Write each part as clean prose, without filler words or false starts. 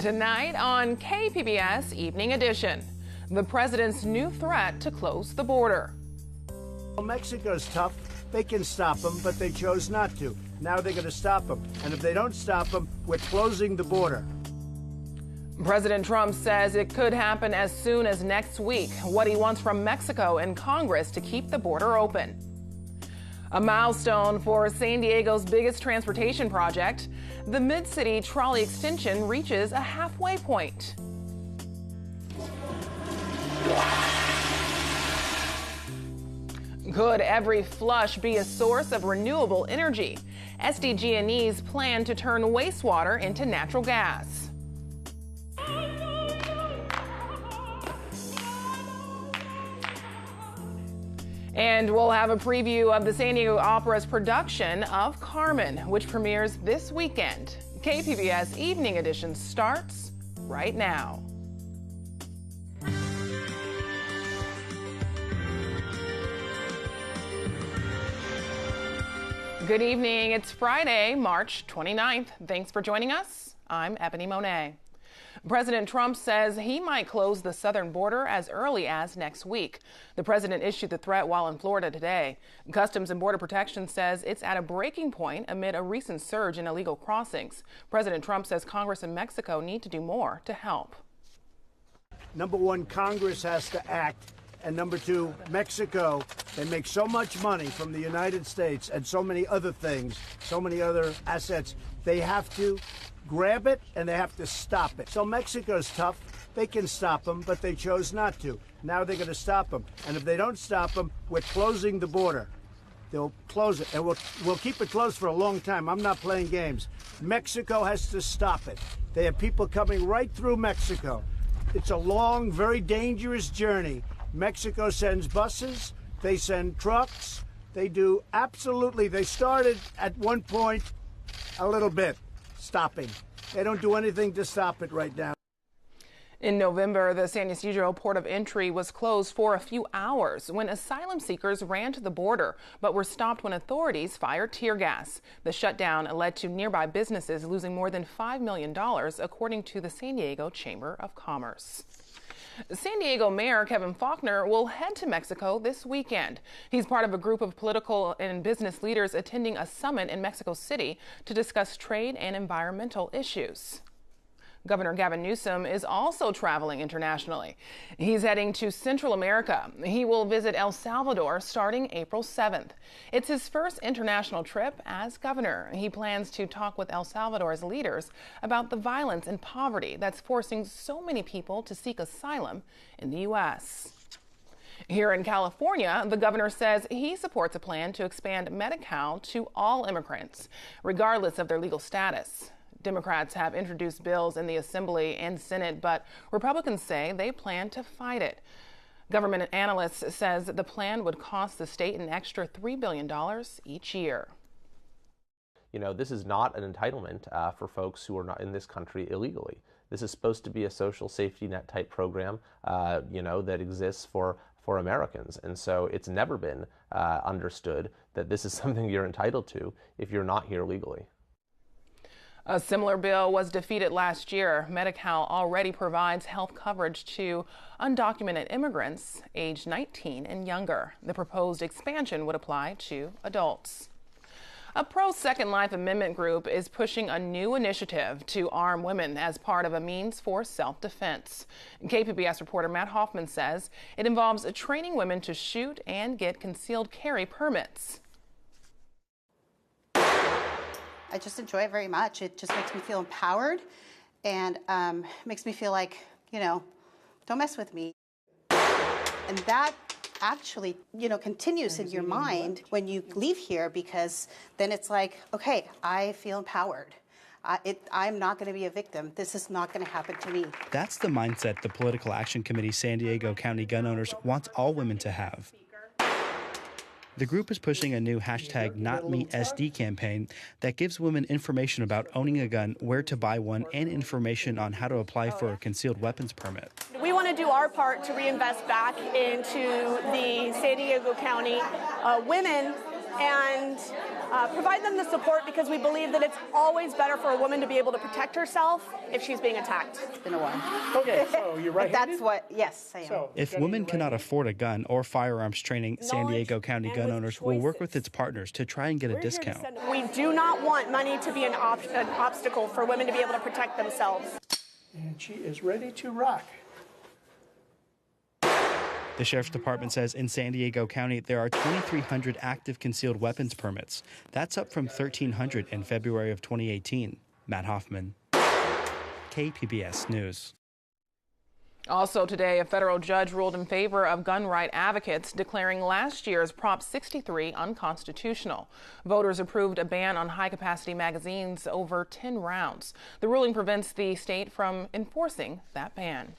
Tonight on KPBS Evening Edition, the president's new threat to close the border. Well, Mexico's tough. They can stop them, but they chose not to. Now they're going to stop them. And if they don't stop them, we're closing the border. President Trump says it could happen as soon as next week, what he wants from Mexico and Congress to keep the border open. A milestone for San Diego's biggest transportation project. The Mid-City Trolley Extension reaches a halfway point. Could every flush be a source of renewable energy? SDG&E's plan to turn wastewater into natural gas. And we'll have a preview of the San Diego Opera's production of Carmen, which premieres this weekend. KPBS Evening Edition starts right now. Good evening. It's Friday, March 29th. Thanks for joining us. I'm Ebony Monet. President Trump says he might close the southern border as early as next week. The president issued the threat while in Florida today. Customs and Border Protection says it's at a breaking point amid a recent surge in illegal crossings. President Trump says Congress and Mexico need to do more to help. Number one, Congress has to act. And number two, Mexico, they make so much money from the United States and so many other things, so many other assets. They have to grab it and they have to stop it. So Mexico's tough. They can stop them, but they chose not to. Now they're going to stop them. And if they don't stop them, we're closing the border. They'll close it, and we'll keep it closed for a long time. I'm not playing games. Mexico has to stop it. They have people coming right through Mexico. It's a long, very dangerous journey. Mexico sends buses, they send trucks, they do absolutely. They started at one point a little bit stopping. They don't do anything to stop it right now. In November, the San Ysidro port of entry was closed for a few hours when asylum seekers ran to the border, but were stopped when authorities fired tear gas. The shutdown led to nearby businesses losing more than $5 million, according to the San Diego Chamber of Commerce. San Diego Mayor Kevin Faulconer will head to Mexico this weekend. He's part of a group of political and business leaders attending a summit in Mexico City to discuss trade and environmental issues. Governor Gavin Newsom is also traveling internationally. He's heading to Central America. He will visit El Salvador starting April 7th. It's his first international trip as governor. He plans to talk with El Salvador's leaders about the violence and poverty that's forcing so many people to seek asylum in the U.S. Here in California, the governor says he supports a plan to expand Medi-Cal to all immigrants, regardless of their legal status. Democrats have introduced bills in the Assembly and Senate, but Republicans say they plan to fight it. Government analysts says the plan would cost the state an extra $3 billion each year. You know, this is not an entitlement for folks who are not in this country illegally. This is supposed to be a social safety net type program, that exists for Americans. And so it's never been understood that this is something you're entitled to if you're not here legally. A similar bill was defeated last year. Medi-Cal already provides health coverage to undocumented immigrants aged 19 and younger. The proposed expansion would apply to adults. A pro-Second Life Amendment group is pushing a new initiative to arm women as part of a means for self-defense. KPBS reporter Matt Hoffman says it involves training women to shoot and get concealed carry permits. I just enjoy it very much. It just makes me feel empowered and makes me feel like, don't mess with me. And that actually, continues in your mind when you leave here, because then it's like, okay, I feel empowered. I'm not going to be a victim. This is not going to happen to me. That's the mindset the Political Action Committee San Diego County Gun Owners wants all women to have. The group is pushing a new #NotMeSD campaign that gives women information about owning a gun, where to buy one, and information on how to apply for a concealed weapons permit. We want to do our part to reinvest back into the San Diego County women and provide them the support, because we believe that it's always better for a woman to be able to protect herself if she's being attacked. It's been a while. Okay, so you're right. That's what, yes, I am. So, If women cannot afford a gun or firearms training, San Diego County gun owners will work with its partners to try and get a discount. We do not want money to be an obstacle for women to be able to protect themselves. and she is ready to rock. The Sheriff's Department says in San Diego County, there are 2,300 active concealed weapons permits. That's up from 1,300 in February of 2018. Matt Hoffman, KPBS News. Also today, a federal judge ruled in favor of gun right advocates, declaring last year's Prop 63 unconstitutional. Voters approved a ban on high-capacity magazines over 10 rounds. The ruling prevents the state from enforcing that ban.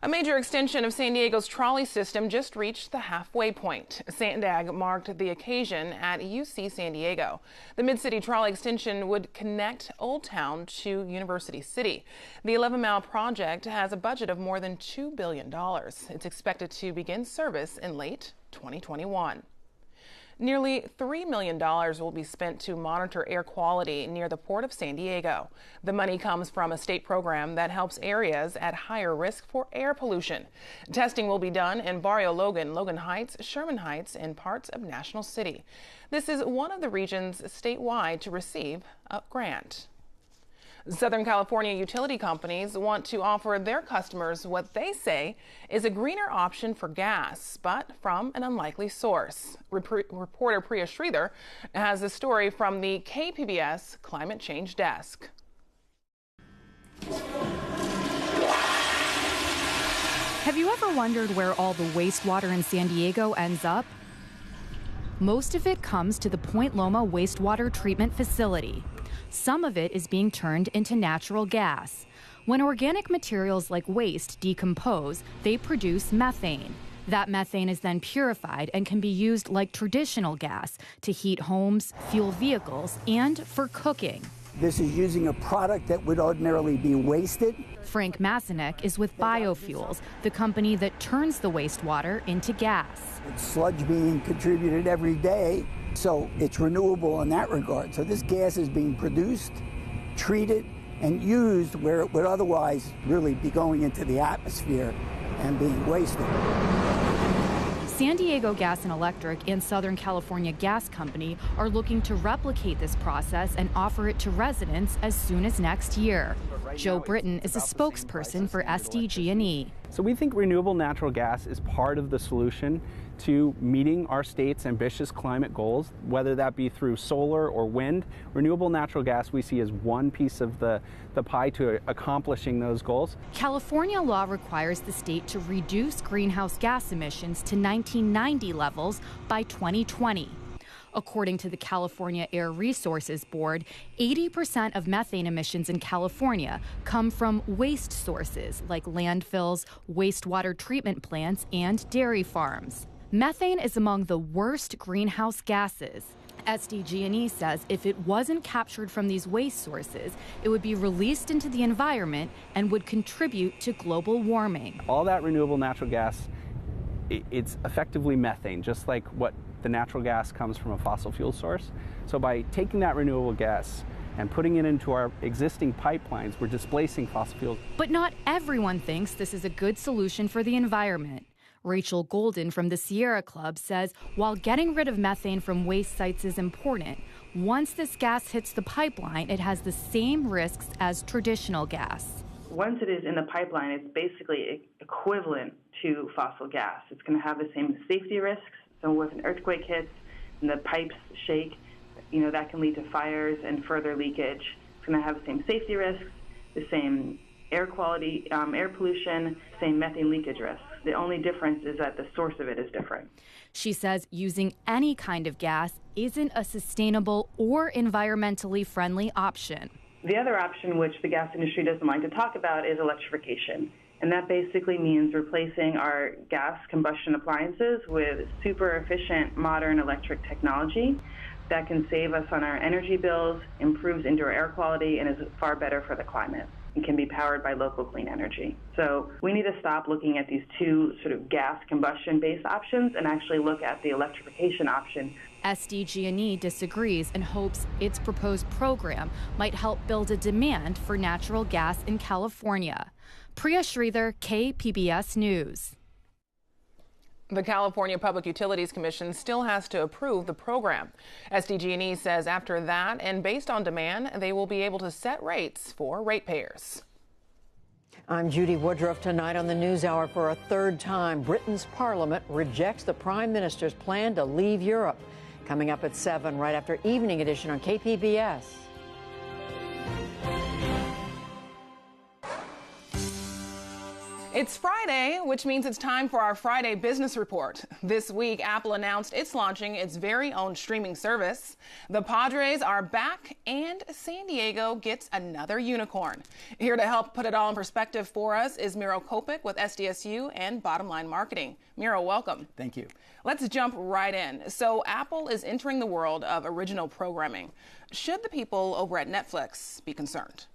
A major extension of San Diego's trolley system just reached the halfway point. Sandag marked the occasion at UC San Diego. The Mid-City Trolley extension would connect Old Town to University City. The 11-mile project has a budget of more than $2 billion. It's expected to begin service in late 2021. Nearly $3 million will be spent to monitor air quality near the Port of San Diego. The money comes from a state program that helps areas at higher risk for air pollution. Testing will be done in Barrio Logan, Logan Heights, Sherman Heights, and parts of National City. This is one of the regions statewide to receive a grant. Southern California utility companies want to offer their customers what they say is a greener option for gas, but from an unlikely source. Reporter Priya Sridhar has a story from the KPBS Climate Change Desk. Have you ever wondered where all the wastewater in San Diego ends up? Most of it comes to the Point Loma wastewater treatment facility. Some of it is being turned into natural gas. When organic materials like waste decompose, they produce methane. That methane is then purified and can be used like traditional gas to heat homes, fuel vehicles, and for cooking. This is using a product that would ordinarily be wasted. Frank Masinek is with Biofuels, the company that turns the wastewater into gas. It's sludge being contributed every day, so it's renewable in that regard. So this gas is being produced, treated, and used where it would otherwise really be going into the atmosphere and being wasted. San Diego Gas and Electric and Southern California Gas Company are looking to replicate this process and offer it to residents as soon as next year. Joe Britton is a spokesperson for SDG&E. So we think renewable natural gas is part of the solution to meeting our state's ambitious climate goals, whether that be through solar or wind. Renewable natural gas we see as one piece of the pie to accomplishing those goals. California law requires the state to reduce greenhouse gas emissions to 1990 levels by 2020. According to the California Air Resources Board, 80% of methane emissions in California come from waste sources like landfills, wastewater treatment plants, and dairy farms. Methane is among the worst greenhouse gases. SDG&E says if it wasn't captured from these waste sources, it would be released into the environment and would contribute to global warming. All that renewable natural gas, it's effectively methane, just like what the natural gas comes from a fossil fuel source. So by taking that renewable gas and putting it into our existing pipelines, we're displacing fossil fuels. But not everyone thinks this is a good solution for the environment. Rachel Golden from the Sierra Club says while getting rid of methane from waste sites is important, once this gas hits the pipeline, it has the same risks as traditional gas. Once it is in the pipeline, it's basically equivalent to fossil gas. It's going to have the same safety risks. So if an earthquake hits and the pipes shake, that can lead to fires and further leakage. It's going to have the same safety risks, the same air quality, air pollution, same methane leakage risks. The only difference is that the source of it is different. She says using any kind of gas isn't a sustainable or environmentally friendly option. The other option, which the gas industry doesn't like to talk about, is electrification. And that basically means replacing our gas combustion appliances with super efficient modern electric technology that can save us on our energy bills, improves indoor air quality, and is far better for the climate. and can be powered by local clean energy. So we need to stop looking at these two sort of gas combustion-based options and actually look at the electrification option. SDG&E disagrees and hopes its proposed program might help build a demand for natural gas in California. Priya Sridhar, KPBS News. The California Public Utilities Commission still has to approve the program. SDG&E says after that, and based on demand, they will be able to set rates for ratepayers. I'm Judy Woodruff. Tonight on the NewsHour, for a third time, Britain's parliament rejects the Prime Minister's plan to leave Europe. Coming up at 7, right after Evening Edition on KPBS. It's Friday, which means it's time for our Friday Business Report. This week, Apple announced it's launching its very own streaming service. The Padres are back, and San Diego gets another unicorn. Here to help put it all in perspective for us is Miro Kopik with SDSU and Bottom Line Marketing. Miro, welcome. Thank you. Let's jump right in. So Apple is entering the world of original programming. Should the people over at Netflix be concerned?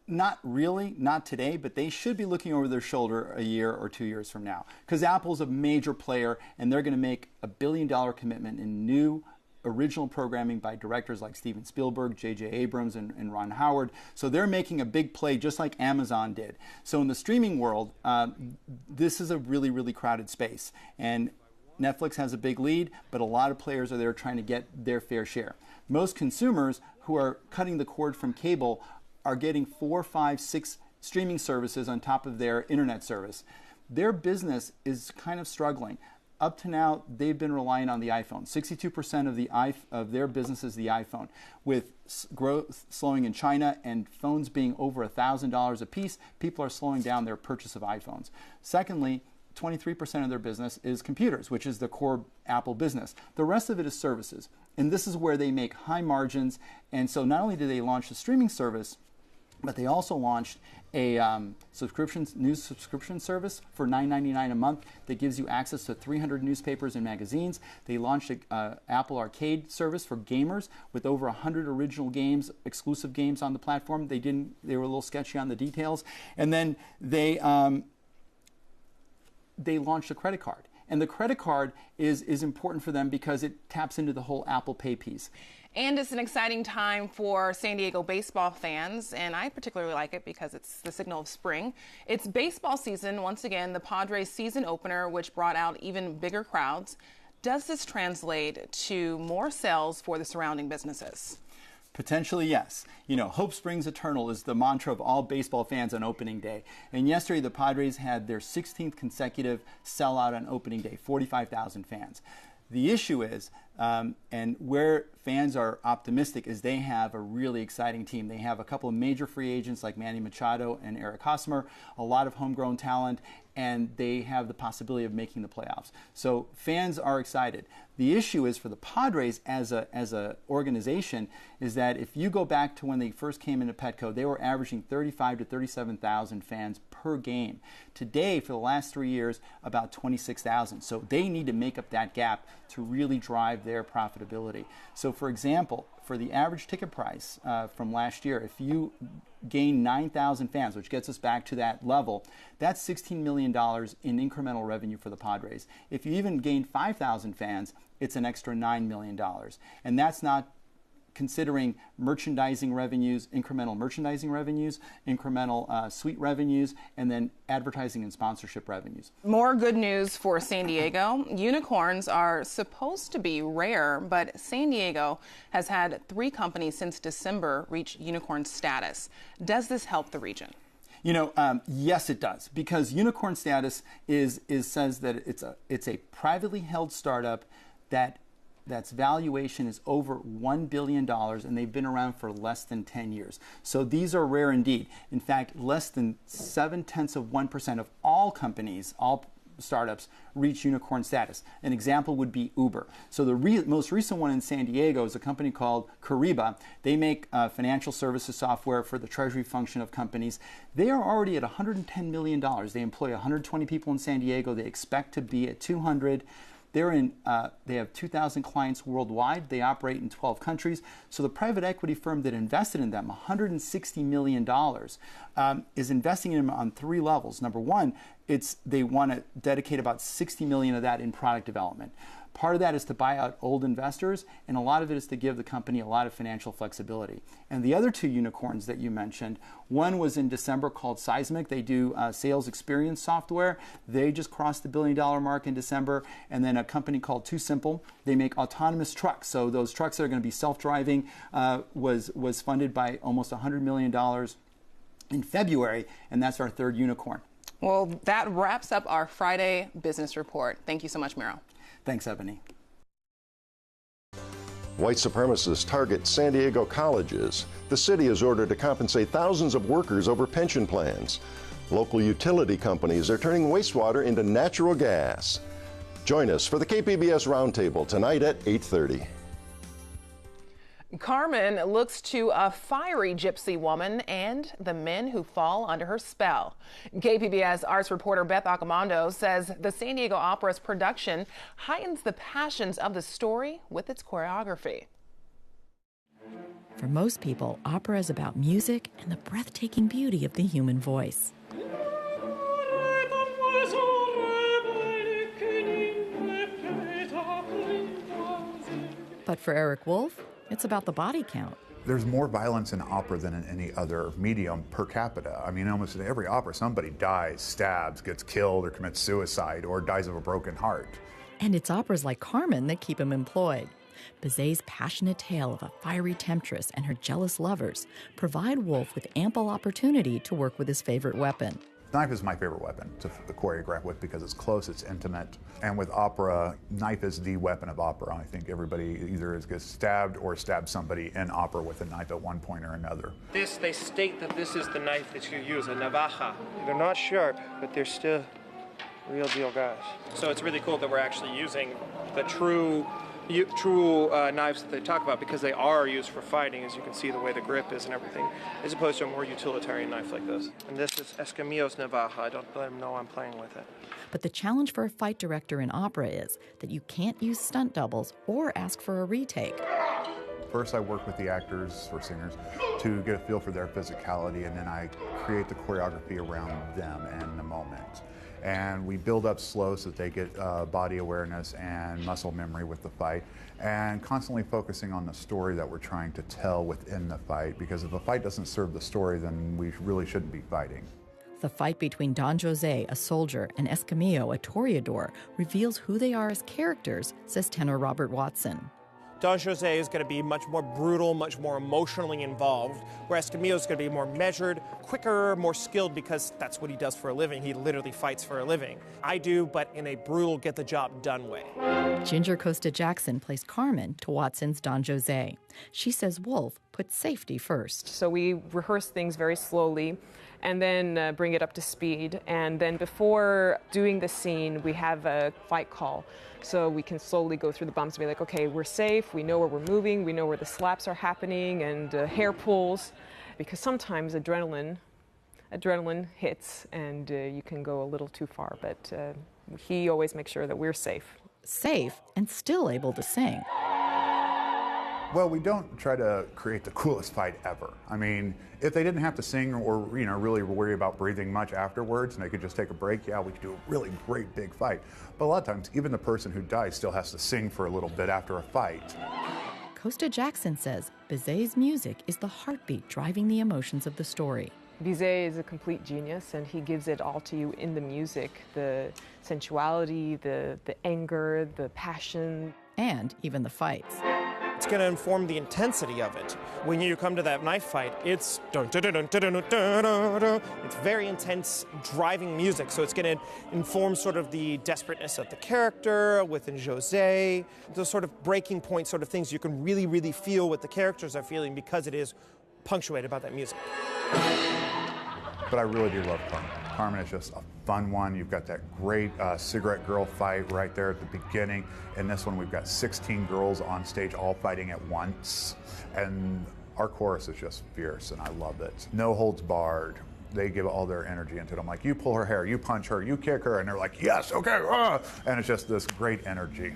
Not really, not today, but they should be looking over their shoulder a year or 2 years from now, because Apple's a major player and they're going to make a $1 billion commitment in new original programming by directors like Steven Spielberg, J.J. Abrams, and Ron Howard. So they're making a big play just like Amazon did. So in the streaming world, this is a really, really crowded space. And Netflix has a big lead, but a lot of players are there trying to get their fair share. Most consumers who are cutting the cord from cable are getting 4, 5, 6 streaming services on top of their internet service. Their business is kind of struggling. Up to now, they've been relying on the iPhone. 62% of their business is the iPhone. With growth slowing in China and phones being over $1,000 a piece, people are slowing down their purchase of iPhones. Secondly, 23% of their business is computers, which is the core Apple business. The rest of it is services. And this is where they make high margins. And so not only did they launch the streaming service, but they also launched a news subscription service for $9.99 a month that gives you access to 300 newspapers and magazines. They launched an Apple Arcade service for gamers with over 100 original games, exclusive games on the platform. They were a little sketchy on the details. And then they launched a credit card. And the credit card is important for them because it taps into the whole Apple Pay piece. And it's an exciting time for San Diego baseball fans, and I particularly like it because it's the signal of spring. It's baseball season, once again, the Padres season opener, which brought out even bigger crowds. Does this translate to more sales for the surrounding businesses? Potentially, yes. You know, hope springs eternal is the mantra of all baseball fans on opening day. And yesterday, the Padres had their 16th consecutive sellout on opening day, 45,000 fans. The issue is, and where fans are optimistic, is they have a really exciting team. They have a couple of major free agents like Manny Machado and Eric Hosmer, a lot of homegrown talent, and they have the possibility of making the playoffs. So fans are excited. The issue is for the Padres as a organization is that if you go back to when they first came into Petco, they were averaging 35 to 37,000 fans per game. Today, for the last 3 years, about 26,000. So they need to make up that gap to really drive their profitability. So for example, for the average ticket price from last year, if you gain 9,000 fans, which gets us back to that level, that's $16 million in incremental revenue for the Padres. If you even gain 5,000 fans, it's an extra $9 million. And that's not considering merchandising revenues, incremental merchandising revenues, incremental suite revenues, and then advertising and sponsorship revenues. More good news for San Diego. Unicorns are supposed to be rare, but San Diego has had 3 companies since December reach unicorn status. Does this help the region? You know, yes, it does, because unicorn status says that it's a privately held startup that's valuation is over $1 billion, and they've been around for less than 10 years. So these are rare indeed. In fact, less than 0.7% of all companies, all startups, reach unicorn status. An example would be Uber. So the most recent one in San Diego is a company called Kyriba. They make financial services software for the treasury function of companies. They are already at $110 million. They employ 120 people in San Diego. They expect to be at 200 They have 2,000 clients worldwide. They operate in 12 countries. So the private equity firm that invested in them, $160 million, is investing in them on 3 levels. Number one, they want to dedicate about $60 million of that in product development. Part of that is to buy out old investors, and a lot of it is to give the company a lot of financial flexibility. And the other 2 unicorns that you mentioned, one was in December called Seismic. They do sales experience software. They just crossed the $1 billion mark in December. And then a company called Too Simple. They make autonomous trucks. So those trucks that are going to be self-driving was funded by almost $100 million in February, and that's our 3rd unicorn. Well, that wraps up our Friday business report. Thank you so much, Miro. Thanks, Ebony. White supremacists target San Diego colleges. The city is ordered to compensate thousands of workers over pension plans. Local utility companies are turning wastewater into natural gas. Join us for the KPBS Roundtable tonight at 8:30. Carmen looks to a fiery gypsy woman and the men who fall under her spell. KPBS arts reporter Beth Accomando says the San Diego Opera's production heightens the passions of the story with its choreography. For most people, opera is about music and the breathtaking beauty of the human voice. But for Eric Wolf, it's about the body count. There's more violence in opera than in any other medium per capita. I mean, almost in every opera, somebody dies, stabs, gets killed, or commits suicide, or dies of a broken heart. And it's operas like Carmen that keep him employed. Bizet's passionate tale of a fiery temptress and her jealous lovers provide Wolf with ample opportunity to work with his favorite weapon. Knife is my favorite weapon to choreograph with because it's close, it's intimate. And with opera, knife is the weapon of opera. I think everybody either gets stabbed or stabs somebody in opera with a knife at one point or another. They state that this is the knife that you use, a navaja. They're not sharp, but they're still real deal guys. So it's really cool that we're actually using the true knives that they talk about, because they are used for fighting, as you can see the way the grip is and everything, as opposed to a more utilitarian knife like this. And this is Escamillo's navaja. I don't let him know I'm playing with it. But the challenge for a fight director in opera is that you can't use stunt doubles or ask for a retake. First, I work with the actors or singers to get a feel for their physicality, and then I create the choreography around them and the moment. And we build up slow so that they get body awareness and muscle memory with the fight, and constantly focusing on the story that we're trying to tell within the fight, because if the fight doesn't serve the story, then we really shouldn't be fighting. The fight between Don Jose, a soldier, and Escamillo, a toreador, reveals who they are as characters, says tenor Robert Watson. Don Jose is going to be much more brutal, much more emotionally involved, where Escamillo is going to be more measured, quicker, more skilled, because that's what he does for a living. He literally fights for a living. I do, but in a brutal, get-the-job-done way. Ginger Costa Jackson plays Carmen to Watson's Don Jose. She says Wolf puts safety first. So we rehearse things very slowly and then bring it up to speed. And then before doing the scene, we have a fight call. So we can slowly go through the bumps and be like, okay, we're safe, we know where we're moving, we know where the slaps are happening and hair pulls. Because sometimes adrenaline hits and you can go a little too far. But he always makes sure that we're safe. Safe and still able to sing. Well, we don't try to create the coolest fight ever. I mean, if they didn't have to sing or really worry about breathing much afterwards and they could just take a break, yeah, we could do a really great big fight. But a lot of times, even the person who dies still has to sing for a little bit after a fight. Costa Jackson says Bizet's music is the heartbeat driving the emotions of the story. Bizet is a complete genius, and he gives it all to you in the music, the sensuality, the anger, the passion. And even the fights. It's going to inform the intensity of it. When you come to that knife fight, it's dun, dun, dun, dun, dun, dun, dun, dun, dun. It's very intense, driving music. So it's going to inform sort of the desperateness of the character within Jose, those sort of breaking point sort of things you can really, really feel what the characters are feeling because it is punctuated by that music. But I really do love Carmen. Carmen is just a fun one. You've got that great cigarette girl fight right there at the beginning. In this one, we've got 16 girls on stage all fighting at once. And our chorus is just fierce, and I love it. No holds barred. they give all their energy into it. I'm like, you pull her hair, you punch her, you kick her, and they're like, yes, okay, and it's just this great energy.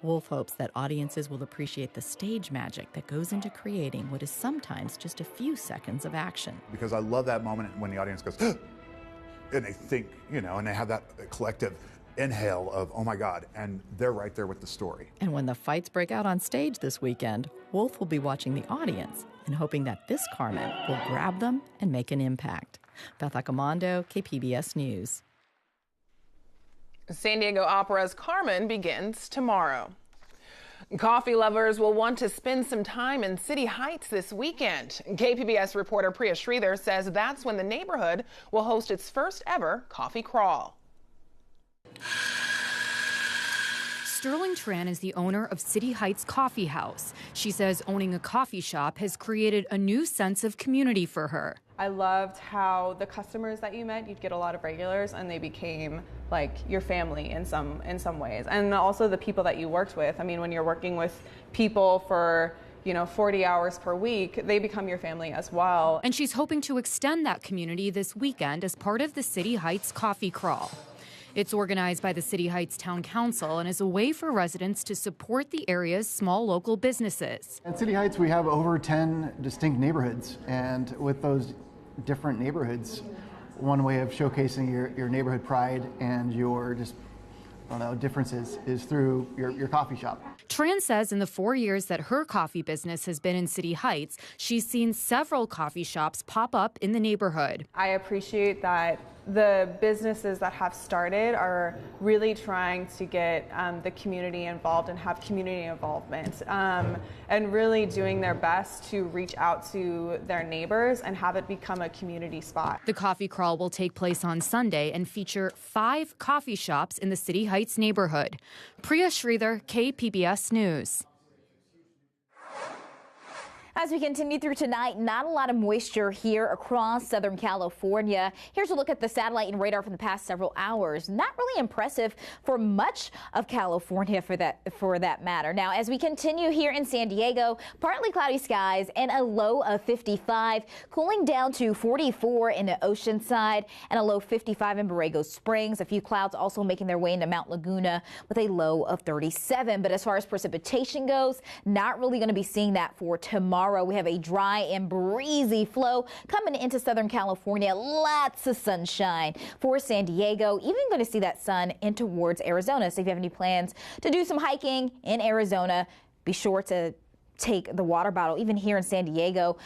Wolf hopes that audiences will appreciate the stage magic that goes into creating what is sometimes just a few seconds of action. Because I love that moment when the audience goes, and they think, and they have that collective inhale of, oh my God, and they're right there with the story. And when the fights break out on stage this weekend, Wolf will be watching the audience and hoping that this Carmen will grab them and make an impact. Beth Accomando, KPBS News. San Diego Opera's Carmen begins tomorrow. Coffee lovers will want to spend some time in City Heights this weekend. KPBS reporter Priya Sridhar says that's when the neighborhood will host its first ever coffee crawl. Sterling Tran is the owner of City Heights Coffee House. She says owning a coffee shop has created a new sense of community for her. I loved how the customers that you met, you'd get a lot of regulars, and they became like your family in some ways. And also the people that you worked with. I mean, when you're working with people for 40 hours per week, they become your family as well. And she's hoping to extend that community this weekend as part of the City Heights Coffee Crawl. It's organized by the City Heights Town Council and is a way for residents to support the area's small local businesses. At City Heights, we have over 10 distinct neighborhoods, and with those different neighborhoods, one way of showcasing your neighborhood pride and your differences is through your coffee shop. Tran says in the 4 years that her coffee business has been in City Heights, she's seen several coffee shops pop up in the neighborhood. I appreciate that the businesses that have started are really trying to get the community involved and have community involvement and really doing their best to reach out to their neighbors and have it become a community spot. The coffee crawl will take place on Sunday and feature 5 coffee shops in the City Heights neighborhood. Priya Sridhar, KPBS News. As we continue through tonight, not a lot of moisture here across Southern California. Here's a look at the satellite and radar from the past several hours. Not really impressive for much of California for that matter. Now, as we continue here in San Diego, partly cloudy skies and a low of 55, cooling down to 44 in the Oceanside and a low 55 in Borrego Springs. A few clouds also making their way into Mount Laguna with a low of 37. But as far as precipitation goes, not really going to be seeing that for tomorrow. We have a dry and breezy flow coming into Southern California. Lots of sunshine for San Diego. Even going to see that sun in towards Arizona. So if you have any plans to do some hiking in Arizona, be sure to take the water bottle. Even here in San Diego,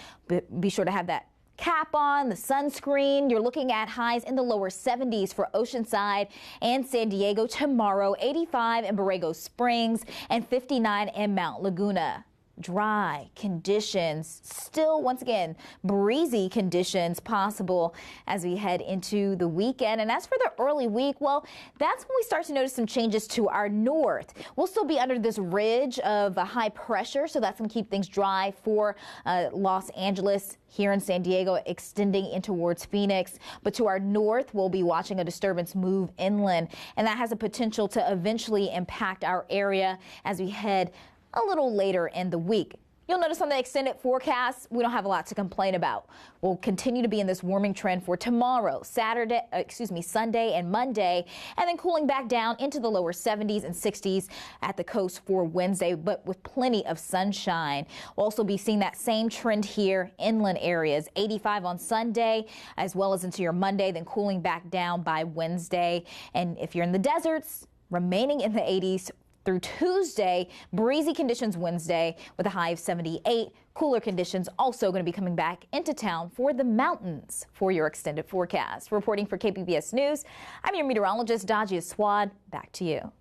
be sure to have that cap on, the sunscreen. You're looking at highs in the lower 70s for Oceanside and San Diego tomorrow. 85 in Borrego Springs and 59 in Mount Laguna. Dry conditions, still once again breezy conditions possible as we head into the weekend. And as for the early week, well, that's when we start to notice some changes to our north. We'll still be under this ridge of high pressure, so that's going to keep things dry for Los Angeles. Here in San Diego, extending in towards Phoenix. But to our north, we'll be watching a disturbance move inland, and that has a potential to eventually impact our area as we head a little later in the week. You'll notice on the extended forecast, we don't have a lot to complain about. We'll continue to be in this warming trend for tomorrow, Sunday and Monday, and then cooling back down into the lower 70s and 60s at the coast for Wednesday, but with plenty of sunshine. We'll also be seeing that same trend here, inland areas, 85 on Sunday, as well as into your Monday, then cooling back down by Wednesday. And if you're in the deserts, remaining in the 80s through Tuesday, breezy conditions Wednesday with a high of 78. Cooler conditions also going to be coming back into town for the mountains for your extended forecast. Reporting for KPBS News, I'm your meteorologist, Dajia Swad. Back to you.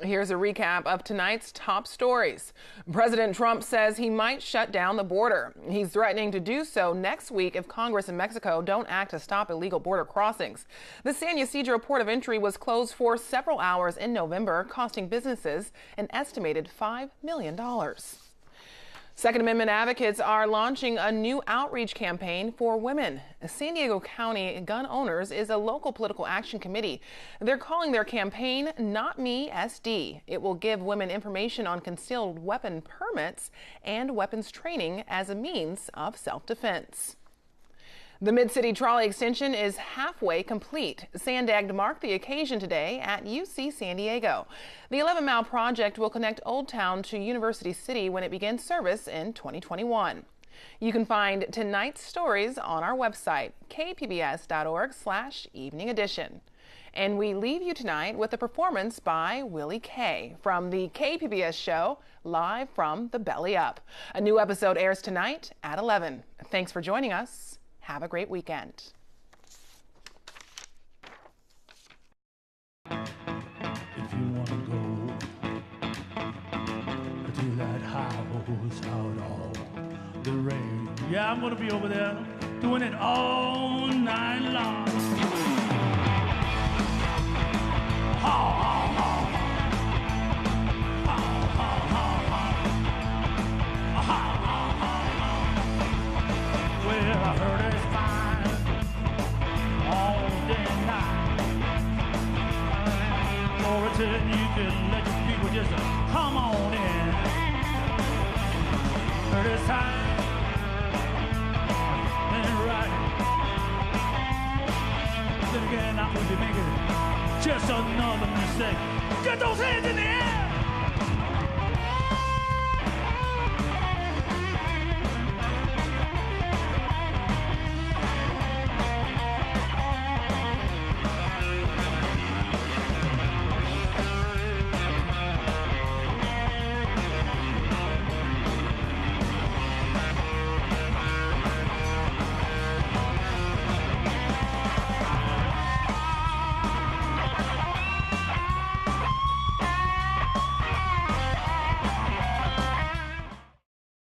Here's a recap of tonight's top stories. President Trump says he might shut down the border. He's threatening to do so next week if Congress and Mexico don't act to stop illegal border crossings. The San Ysidro port of entry was closed for several hours in November, costing businesses an estimated $5 million. Second Amendment advocates are launching a new outreach campaign for women. San Diego County Gun Owners is a local political action committee. They're calling their campaign Not Me SD. It will give women information on concealed weapon permits and weapons training as a means of self-defense. The Mid-City Trolley Extension is halfway complete. Sandag marked the occasion today at UC San Diego. The 11-mile project will connect Old Town to University City when it begins service in 2021. You can find tonight's stories on our website, kpbs.org/evening edition. And we leave you tonight with a performance by Willie Kay from the KPBS show, Live from the Belly Up. A new episode airs tonight at 11. Thanks for joining us. Have a great weekend. If you want to go to that house out of the rain, yeah, I'm going to be over there doing it all night long. Ha, ha, ha. Ha, ha, ha, ha. Ha, ha, ha, ha. Well, I heard it's fine all day and night. For a time you can let your people just come on in. Heard it's time and right. Then again, I could be making just another mistake. Get those hands in the air!